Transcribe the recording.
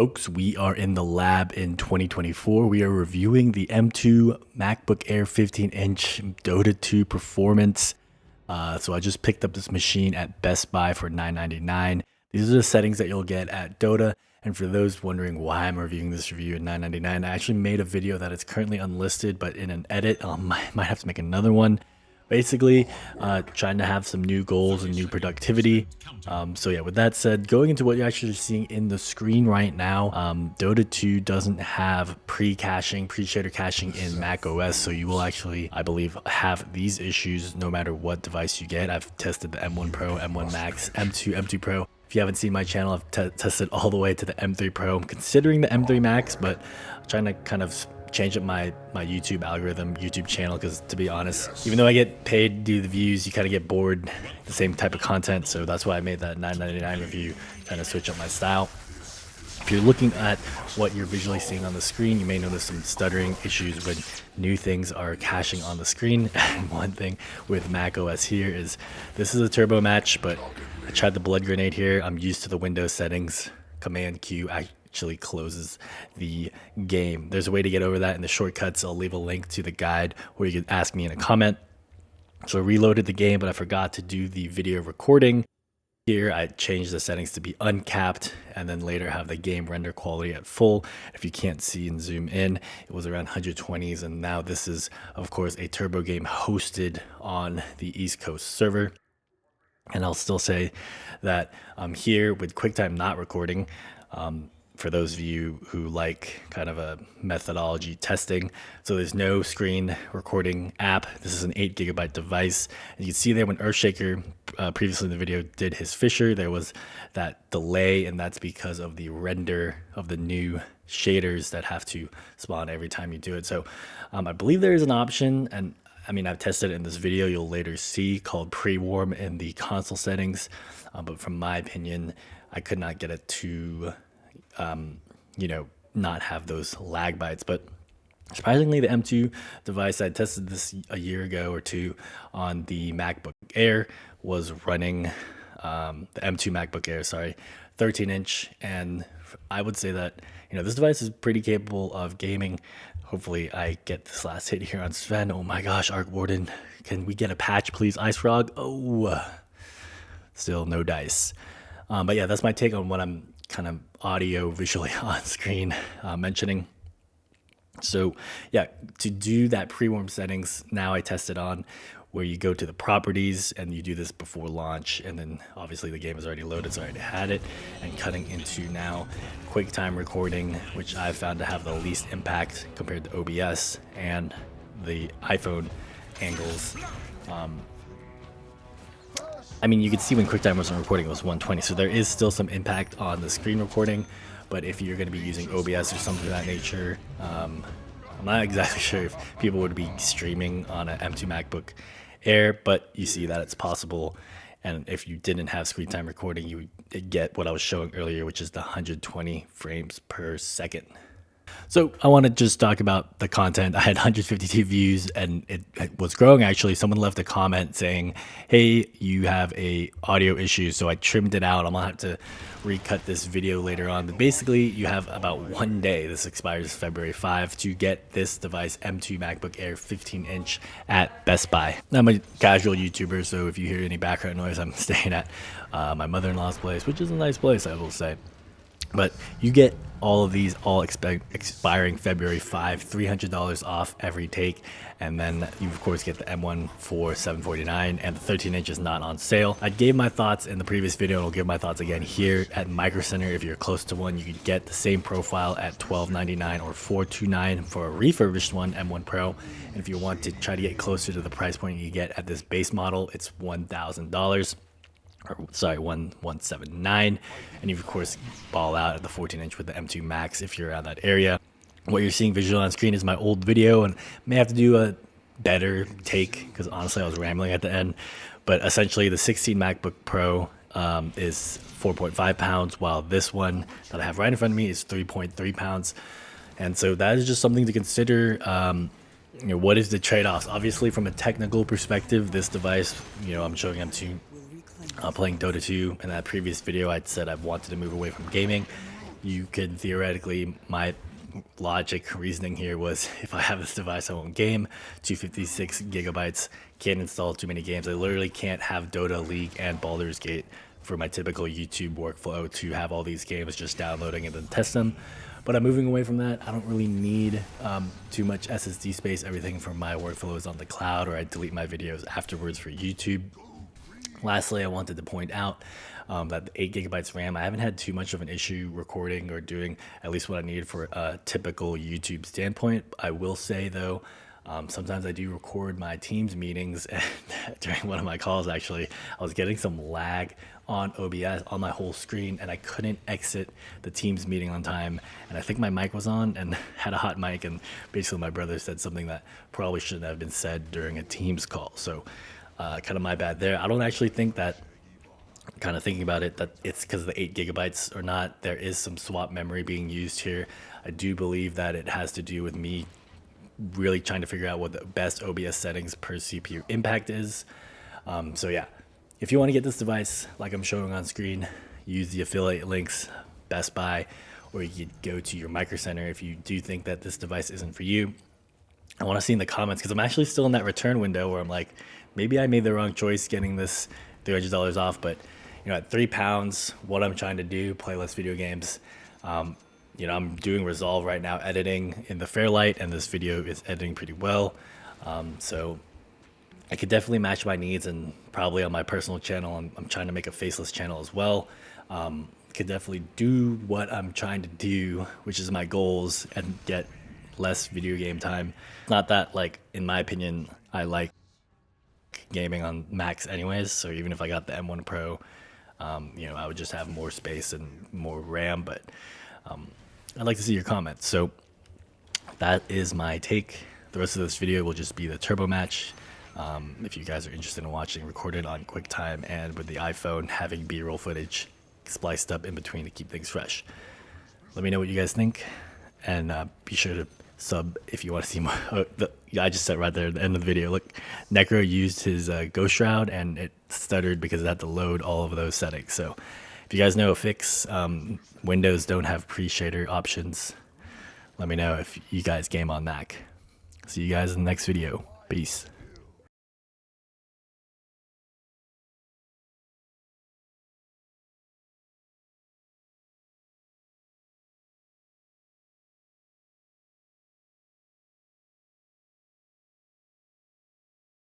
Folks, we are in the lab in 2024. We are reviewing the M2 MacBook Air 15-inch Dota 2 performance. So I just picked up this machine at Best Buy for $9.99. These are the settings that you'll get at Dota. And for those wondering why I'm reviewing this review at $9.99, I actually made a video that is currently unlisted, but in an edit, I might have to make another one. Basically, trying to have some new goals and new productivity. So yeah, with that said, going into what you're actually seeing in the screen right now, Dota 2 doesn't have pre-caching, pre-shader caching in Mac OS. So you will actually, I believe, have these issues no matter what device you get. I've tested the M1 Pro, M1 Max, M2 Pro. If you haven't seen my channel, I've tested all the way to the M3 Pro. I'm considering the M3 Max, but I'm trying to kind of change up my YouTube algorithm, YouTube channel, because to be honest, even though I get paid to do the views, you kind of get bored the same type of content. So that's why I made that $9.99 review, trying to switch up my style. If you're looking at what you're visually seeing on the screen, you may notice some stuttering issues when new things are caching on the screen. And one thing with Mac OS here is this is a turbo match, but I tried the blood grenade here. I'm used to the Windows settings. Command Q actually closes the game. There's a way to get over that in the shortcuts. I'll leave a link to the guide where you can ask me in a comment. So I reloaded the game, but I forgot to do the video recording. Here I changed the settings to be uncapped and then later have the game render quality at full. If you can't see and zoom in, it was around 120s, and now this is of course a turbo game hosted on the East Coast server. And I'll still say that here with QuickTime not recording, for those of you who like kind of a methodology testing. So there's no screen recording app. This is an 8GB device. And you can see there when Earthshaker previously in the video did his Fisher, there was that delay, and that's because of the render of the new shaders that have to spawn every time you do it. So I believe there is an option, and I mean, I've tested it in this video, you'll later see, called pre-warm in the console settings. But from my opinion, I could not get it to not have those lag bites. But surprisingly, the M2 device, I tested this a year ago or two on the MacBook Air, was running the M2 MacBook Air, 13-inch, and I would say that this device is pretty capable of gaming. Hopefully I get this last hit here on Sven. Oh my gosh, Arc Warden, can we get a patch please? Ice Frog. Oh, still no dice. But yeah, that's my take on what I'm kind of audio visually on screen mentioning. So yeah, to do that pre-warm settings, now I tested on where you go to the properties and you do this before launch, and then obviously the game is already loaded, so I already had it, and cutting into now QuickTime recording, which I found to have the least impact compared to OBS and the iPhone angles. I mean, you could see when QuickTime wasn't recording, it was 120, so there is still some impact on the screen recording. But if you're going to be using OBS or something of that nature, I'm not exactly sure if people would be streaming on an M2 MacBook Air, but you see that it's possible. And if you didn't have screen time recording, you would get what I was showing earlier, which is the 120 frames per second. So I want to just talk about the content. I had 152 views and it was growing actually. Someone left a comment saying, hey, you have a audio issue. So I trimmed it out. I'm gonna have to recut this video later on. But basically you have about 1 day, this expires February 5, to get this device, M2 MacBook Air 15-inch at Best Buy. I'm a casual YouTuber, so if you hear any background noise, I'm staying at my mother-in-law's place, which is a nice place, I will say. But you get all of these all expiring February 5, $300 off every take. And then you of course get the M1 for $749, and the 13-inch is not on sale. I gave my thoughts in the previous video, and I'll give my thoughts again here. At Micro Center, if you're close to one, you could get the same profile at $1299 or $429 for a refurbished one, M1 Pro. And if you want to try to get closer to the price point you get at this base model, it's $1,000. Or sorry, 179, and you of course ball out at the 14-inch with the M2 Max if you're around that area. What you're seeing visually on screen is my old video, and may have to do a better take because honestly I was rambling at the end. But essentially the 16 MacBook Pro is 4.5 pounds, while this one that I have right in front of me is 3.3 pounds. And so that is just something to consider. What is the trade-offs? Obviously from a technical perspective, this device, I'm showing M2 playing Dota 2. In that previous video, I'd said I wanted to move away from gaming. you could theoretically, my logic reasoning here was, if I have this device, I won't game. 256 gigabytes, can't install too many games. I literally can't have Dota, League, and Baldur's Gate for my typical YouTube workflow to have all these games just downloading and then test them. But I'm moving away from that. I don't really need too much SSD space. Everything from my workflow is on the cloud, or I delete my videos afterwards for YouTube. Lastly, I wanted to point out that the 8 gigabytes RAM, I haven't had too much of an issue recording or doing at least what I needed for a typical YouTube standpoint. I will say though, sometimes I do record my Teams meetings, and during one of my calls, actually, I was getting some lag on OBS on my whole screen, and I couldn't exit the Teams meeting on time. And I think my mic was on and had a hot mic, and basically my brother said something that probably shouldn't have been said during a Teams call. So kind of my bad there. I don't actually think that, kind of thinking about it, that it's because of the 8 gigabytes or not. There is some swap memory being used here. I do believe that it has to do with me really trying to figure out what the best OBS settings per CPU impact is. So yeah, if you want to get this device like I'm showing on screen, use the affiliate links, Best Buy, or you could go to your Micro Center if you do think that this device isn't for you. I want to see in the comments, because I'm actually still in that return window where I'm like, maybe I made the wrong choice getting this $300 off. But you know, at £3, what I'm trying to do, play less video games. You know, I'm doing Resolve right now, editing in the Fairlight, and this video is editing pretty well. So I could definitely match my needs, and probably on my personal channel, I'm trying to make a faceless channel as well. Could definitely do what I'm trying to do, which is my goals, and get less video game time. Not that, like, in my opinion, I like gaming on Macs anyways, so even if I got the M1 Pro, you know, I would just have more space and more RAM. But I'd like to see your comments. So that is my take. The rest of this video will just be the turbo match. If you guys are interested in watching, recorded on QuickTime and with the iPhone, having B-roll footage spliced up in between to keep things fresh. Let me know what you guys think, and be sure to sub if you want to see more. I just said right there at the end of the video, look, Necro used his Ghost Shroud, and it stuttered because it had to load all of those settings. So if you guys know a fix, Windows don't have pre-shader options. Let me know if you guys game on Mac. See you guys in the next video. Peace.